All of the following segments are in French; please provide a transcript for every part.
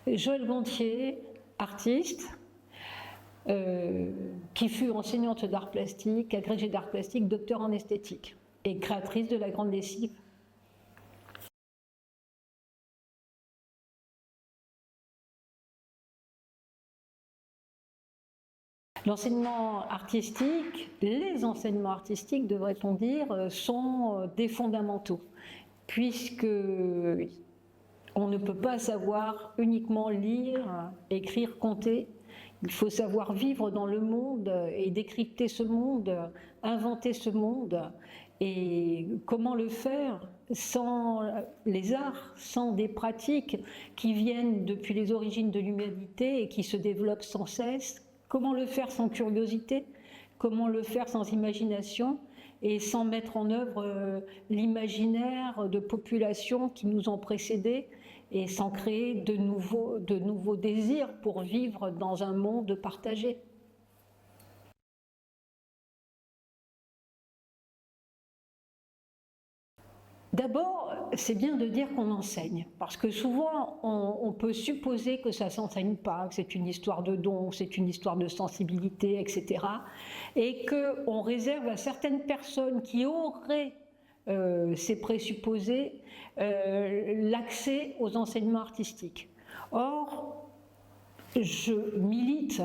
Joëlle Gontier, artiste, qui fut enseignante d'art plastique, agrégée d'art plastique, docteur en esthétique et créatrice de La Grande Lessive. L'enseignement artistique, les enseignements artistiques, devrait-on dire, sont des fondamentaux, puisque on ne peut pas savoir uniquement lire, écrire, compter. Il faut savoir vivre dans le monde et décrypter ce monde, inventer ce monde. Et comment le faire sans les arts, sans des pratiques qui viennent depuis les origines de l'humanité et qui se développent sans cesse? Comment le faire sans curiosité? Comment le faire sans imagination et sans mettre en œuvre l'imaginaire de populations qui nous ont précédés et sans créer de nouveaux désirs pour vivre dans un monde partagé? D'abord, c'est bien de dire qu'on enseigne, parce que souvent, on peut supposer que ça ne s'enseigne pas, que c'est une histoire de don, c'est une histoire de sensibilité, etc. Et qu'on réserve à certaines personnes qui auraient ces présupposés l'accès aux enseignements artistiques. Or, je milite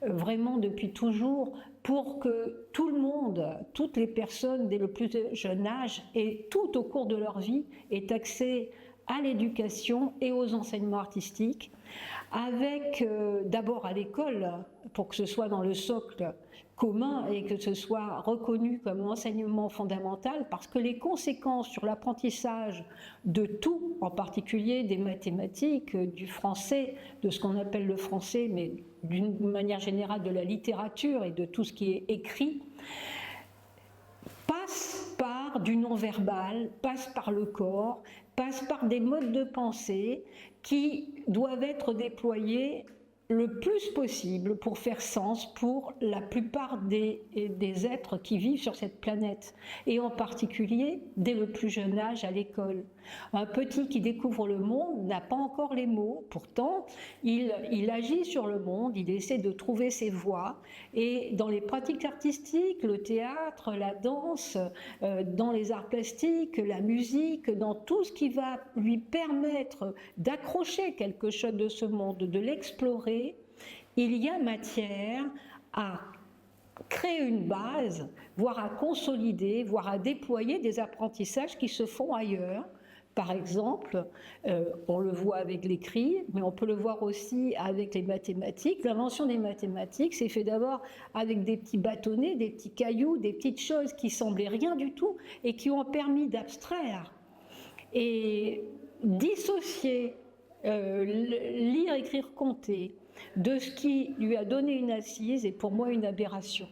vraiment depuis toujours pour que tout le monde, toutes les personnes dès le plus jeune âge et tout au cours de leur vie aient accès à l'éducation et aux enseignements artistiques, avec d'abord à l'école, pour que ce soit dans le socle commun et que ce soit reconnu comme enseignement fondamental, parce que les conséquences sur l'apprentissage de tout, en particulier des mathématiques, du français, de ce qu'on appelle le français, mais d'une manière générale de la littérature et de tout ce qui est écrit, passe par du non-verbal, passe par le corps, passe par des modes de pensée qui doivent être déployés le plus possible pour faire sens pour la plupart des êtres qui vivent sur cette planète, et en particulier dès le plus jeune âge à l'école. Un petit qui découvre le monde n'a pas encore les mots, pourtant il agit sur le monde, il essaie de trouver ses voies, et dans les pratiques artistiques, le théâtre, la danse, dans les arts plastiques, la musique, dans tout ce qui va lui permettre d'accrocher quelque chose de ce monde, de l'explorer, il y a matière à créer une base, voire à consolider, voire à déployer des apprentissages qui se font ailleurs. Par exemple, on le voit avec l'écrit, mais on peut le voir aussi avec les mathématiques. L'invention des mathématiques s'est faite d'abord avec des petits bâtonnets, des petits cailloux, des petites choses qui semblaient rien du tout et qui ont permis d'abstraire et dissocier lire, écrire, compter de ce qui lui a donné une assise est pour moi une aberration.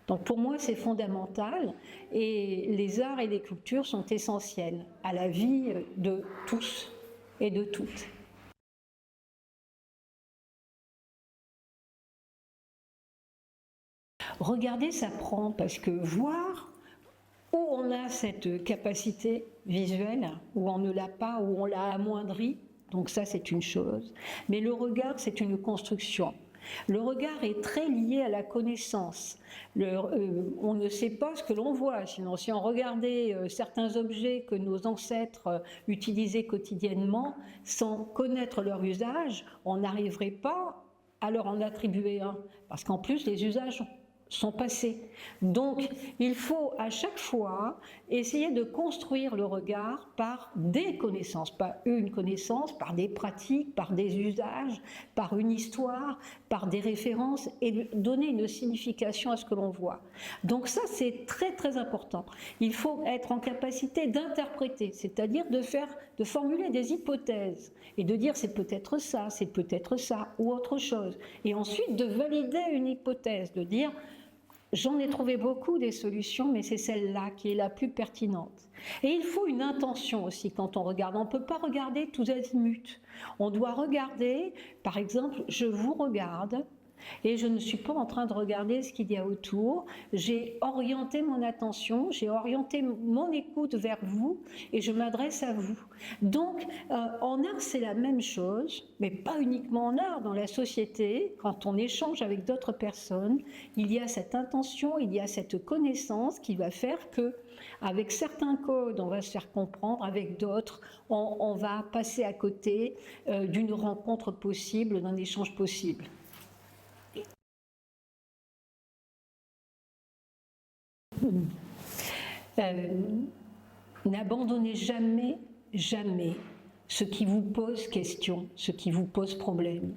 Donc pour moi c'est fondamental, et les arts et les cultures sont essentiels à la vie de tous et de toutes. Regarder s'apprend, parce que voir où on a cette capacité visuelle, où on ne l'a pas, où on l'a amoindrie, donc ça c'est une chose, mais le regard c'est une construction. Le regard est très lié à la connaissance. On ne sait pas ce que l'on voit, sinon si on regardait certains objets que nos ancêtres utilisaient quotidiennement sans connaître leur usage, on n'arriverait pas à leur en attribuer un, parce qu'en plus les usages sont passés. Donc il faut à chaque fois essayer de construire le regard par des connaissances, pas une connaissance, par des pratiques, par des usages, par une histoire, par des références, et donner une signification à ce que l'on voit. Donc ça c'est très très important. Il faut être en capacité d'interpréter, c'est-à-dire de formuler des hypothèses et de dire c'est peut-être ça ou autre chose, et ensuite de valider une hypothèse, de dire j'en ai trouvé beaucoup des solutions, mais c'est celle-là qui est la plus pertinente. Et il faut une intention aussi quand on regarde. On ne peut pas regarder tous azimuts. On doit regarder, par exemple, je vous regarde, et je ne suis pas en train de regarder ce qu'il y a autour. J'ai orienté mon attention, j'ai orienté mon écoute vers vous et je m'adresse à vous. Donc, en art, c'est la même chose, mais pas uniquement en art, dans la société, quand on échange avec d'autres personnes, il y a cette intention, il y a cette connaissance qui va faire que, avec certains codes, on va se faire comprendre, avec d'autres, on va passer à côté d'une rencontre possible, d'un échange possible. N'abandonnez jamais, jamais ce qui vous pose question, ce qui vous pose problème.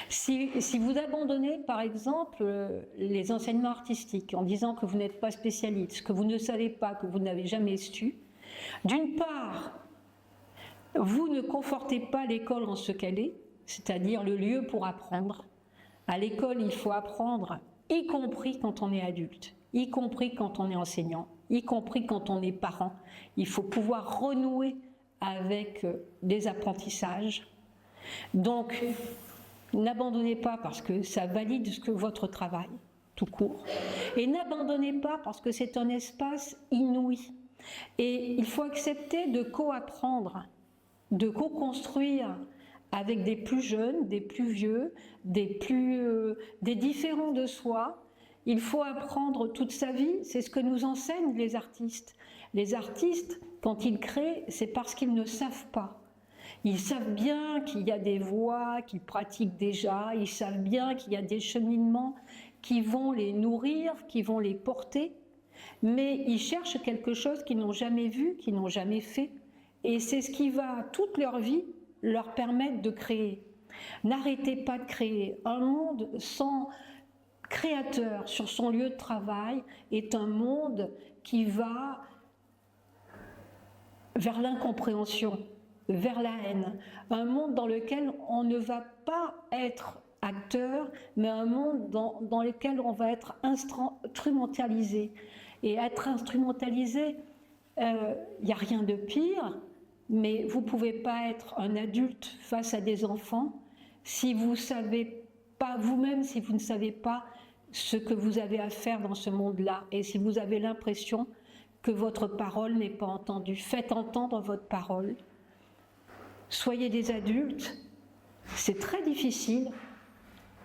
Si vous abandonnez, par exemple, les enseignements artistiques en disant que vous n'êtes pas spécialiste, que vous ne savez pas, que vous n'avez jamais su, d'une part, vous ne confortez pas l'école en ce qu'elle est, c'est-à-dire le lieu pour apprendre. À l'école, il faut apprendre, y compris quand on est adulte, y compris quand on est enseignant, y compris quand on est parent. Il faut pouvoir renouer avec des apprentissages. Donc, n'abandonnez pas parce que ça valide votre travail, tout court. Et n'abandonnez pas parce que c'est un espace inouï. Et il faut accepter de co-apprendre, de co-construire avec des plus jeunes, des plus vieux, des différents de soi. Il faut apprendre toute sa vie, c'est ce que nous enseignent les artistes. Les artistes, quand ils créent, c'est parce qu'ils ne savent pas. Ils savent bien qu'il y a des voies qu'ils pratiquent déjà, ils savent bien qu'il y a des cheminements qui vont les nourrir, qui vont les porter, mais ils cherchent quelque chose qu'ils n'ont jamais vu, qu'ils n'ont jamais fait. Et c'est ce qui va, toute leur vie, leur permettre de créer. N'arrêtez pas de créer. Un monde sans créateur sur son lieu de travail est un monde qui va vers l'incompréhension, vers la haine. Un monde dans lequel on ne va pas être acteur, mais un monde dans lequel on va être instrumentalisé. Et être instrumentalisé, il n'y a rien de pire, mais vous ne pouvez pas être un adulte face à des enfants si vous ne savez pas vous-même, si vous ne savez pas ce que vous avez à faire dans ce monde-là, et si vous avez l'impression que votre parole n'est pas entendue. Faites entendre votre parole. Soyez des adultes, c'est très difficile,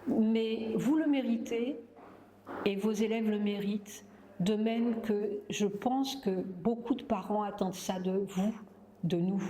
mais vous le méritez et vos élèves le méritent, de même que je pense que beaucoup de parents attendent ça de vous, de nous.